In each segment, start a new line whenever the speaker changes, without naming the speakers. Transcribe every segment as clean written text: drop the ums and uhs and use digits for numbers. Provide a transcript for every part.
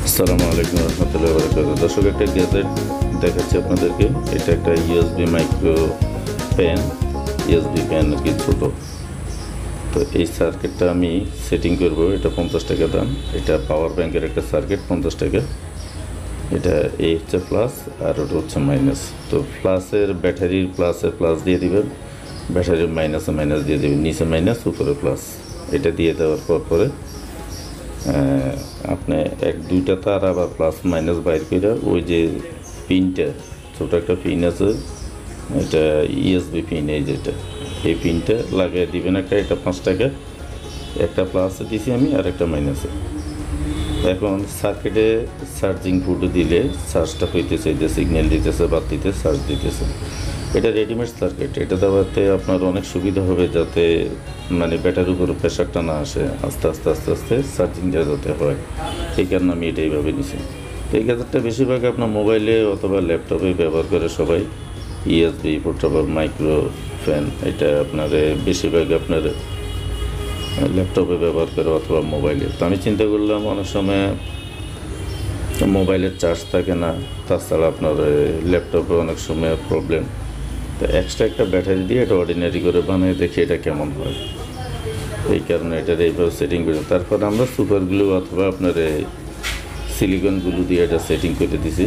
আসসালামু আলাইকুম রহমতুল্লাহি ওয়া বারাকাতুহু। দর্শক, একটা গ্যাজেট দেখাচ্ছি আপনাদেরকে। এটা একটা USB micro fan, USB fan আর কি, ছোট। তো এই সার্কিটটা আমি সেটিং করব। এটা 50 টাকা দাম। এটা পাওয়ার ব্যাংকের একটা সার্কিট, 50 টাকা। এটা এই হচ্ছে প্লাস আর ওটা হচ্ছে মাইনাস। তো প্লাসের ব্যাটারির প্লাসে প্লাস দিয়ে দিবেন, ব্যাটারির মাইনাসে মাইনাস দিয়ে দেবেন, নিচে মাইনাস উপরে প্লাস। এটা দিয়ে দেওয়ার পরে আপনি দুইটা তার আবার প্লাস মাইনাস বাইর করে ওই যে পিনটা, ছোটো একটা পিন আছে, এটা ইউএসবি পিন, এই পিনটা লাগিয়ে দিবেন একটা। এটা 5 টাকা। একটা প্লাসে দিছি আমি আর একটা মাইনাসে। এখন সার্কিটে চার্জিং পুট দিলে চার্জটা হইতেছে, যে সিগন্যাল দিতেছে, বাতিতে চার্জ দিতেছে। এটা রেডিমেড সার্কিট। এটা দেওয়াতে আপনার অনেক সুবিধা হবে, যাতে মানে ব্যাটারির উপর প্রেশারটা না আসে, আস্তে আস্তে আস্তে আস্তে চার্জিংটা যাতে হয়। এই কারণে আমি এটা এইভাবে নিছি। তো এই গ্যাজেটটা বেশিরভাগ আপনার মোবাইলে অথবা ল্যাপটপে ব্যবহার করে সবাই। ইউএসবি পোর্টেবল মাইক্রো ফ্যান, এটা আপনার বেশিরভাগ আপনার ল্যাপটপে ব্যবহার করে অথবা মোবাইলে। তো আমি চিন্তা করলাম অনেক সময় মোবাইলের চার্জ থাকে না, তাছাড়া আপনার ল্যাপটপে অনেক সময় প্রবলেম। তো এক্সট্রা একটা ব্যাটারি দিয়ে এটা অর্ডিনারি করে বানিয়ে দেখি এটা কেমন হয়। এই কারণে এটার এইভাবে সেটিং করে তারপর আমরা সুপার গ্লু অথবা আপনার সিলিকন গ্লু দিয়ে এটা সেটিং করে দিছি।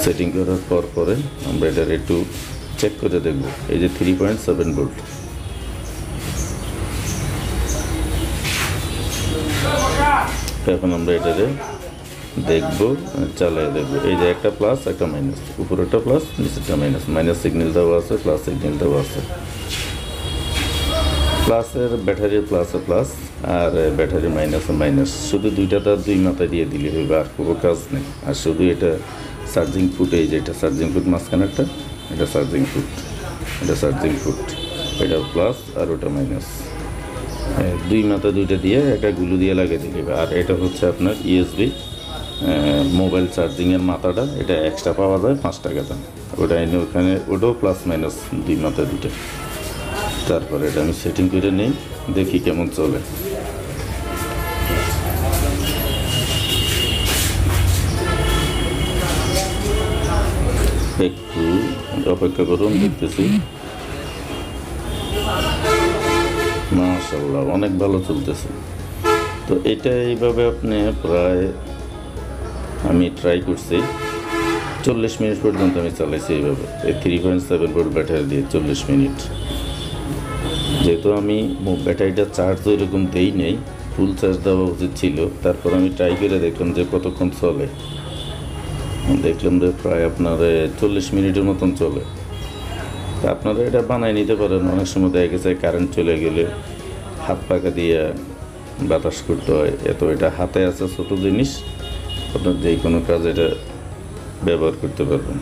সেটিং করার পরে আমরা এটার একটু চেক করে দেখব। এই যে 3.7 ভোল্ট, এখন আমরা এটারে দেখব, চালাই দেখব। এই যে একটা প্লাস একটা মাইনাস, উপরেরটা প্লাস নিচেরটা মাইনাস, মাইনাস সিগন্যাল দেওয়া আছে, প্লাস সিগন্যাল দেওয়া আছে। প্লাসের ব্যাটারির প্লাসে প্লাস আর ব্যাটারি মাইনাসে মাইনাস। শুধু দুইটা তার দুই মাথায় দিয়ে দিলে হবে, আর কোনো কাজ নেই। আর শুধু এটা চার্জিং ফুট, এই যে এটা চার্জিং ফুট মাঝখানে একটা, এটা চার্জিং ফুট, এটা চার্জিং ফুট, এটা প্লাস আর ওটা মাইনাস। দুই মাথা দুইটা দিয়ে একটা গুলো দিয়ে লাগিয়ে দিলে। আর এটা হচ্ছে আপনার ইউএসবি মোবাইল চার্জিংয়ের মাথাটা, এটা এক্সট্রা পাওয়া যায় 5 টাকা দাম। ওটা এনে ওখানে, ওটাও প্লাস মাইনাস দুই মাথা দুইটা। তারপরে এটা আমি সেটিং করে নিই, দেখি কেমন চলে। একটু অপেক্ষা করুন, দেখতেছি। মাশাআল্লাহ, অনেক ভালো চলতেছে। তো এটা এইভাবে আপনি প্রায় আমি ট্রাই করছি 40 মিনিট পর্যন্ত আমি চালাইছি এইভাবে, এই 3.7 ভোল্ট ব্যাটারি দিয়ে 40 মিনিট। যেহেতু আমি ব্যাটারিটা চার্জ ওইরকম দেই নেই, ফুল চার্জ দেওয়া উচিত ছিল, তারপর আমি ট্রাই করে দেখলাম যে কতক্ষণ চলে। দেখলাম যে প্রায় আপনার 40 মিনিটের মতন চলে। তা আপনারা এটা বানাই নিতে পারেন। অনেক সময় দেখা গেছে কারেন্ট চলে গেলে হাত পাকা দিয়ে বাতাস করতে হয়, এত এটা হাতে আছে ছোটো জিনিস, আপনার যে কোনো কাজ এটা ব্যবহার করতে পারবেন।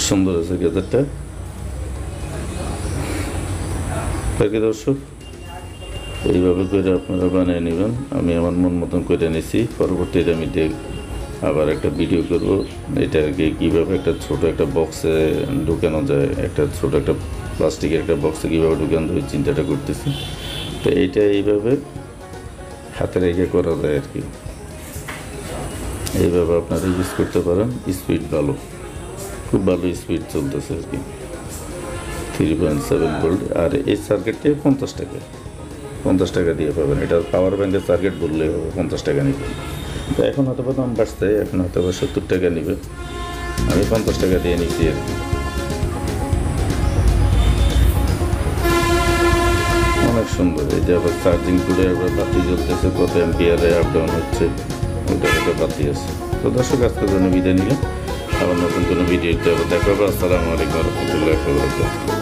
সুন্দর আছে গ্যাজেটটা। তাকে দর্শক, এইভাবে করে আপনারা বানিয়ে নেবেন। আমি আমার মন মতন করে নিছি। পরবর্তীতে আমি আবার একটা ভিডিও করব, এটাকে কীভাবে একটা ছোটো একটা বক্সে ঢুকানো যায়, একটা ছোটো একটা প্লাস্টিকের একটা বক্সে কীভাবে ঢুকানো যায় চিন্তাটা করতেছি। তো এইটা এইভাবে হাতে রেখে করা যায় আর কি। এইভাবে আপনারা ইউজ করতে পারেন। স্পিড ভালো, খুব ভালো স্পিড চলতেছে আর কি, 3.7 ভোল্ট। আর এই সার্কিটটি 50 টাকা, 50 টাকা দিয়ে পাবেন। এটা পাওয়ার ব্যাংকের সার্কিট বললেই হবে, 50 টাকা নেবে। তো এখন হয়তো দাম বাড়ছে, এখন হয়তো 70 টাকা নেবে। আমি 50 টাকা দিয়ে নিচ্ছি আর কি। অনেক সুন্দর। এই যে আবার চার্জিং করে আবার বাতি জ্বলতেছে, কত অ্যাম্পিয়ারে আপ ডাউন হচ্ছে, ওটা একটা বাতি আছে। তো দর্শক, আজকের জন্য বিদায় নিলাম। আবার নতুন কোনো ভিডিওতে আবার দেখা হবে। আসসালামু আলাইকুম রহমতুল্লাহি ওয়া বারাকাতুহু।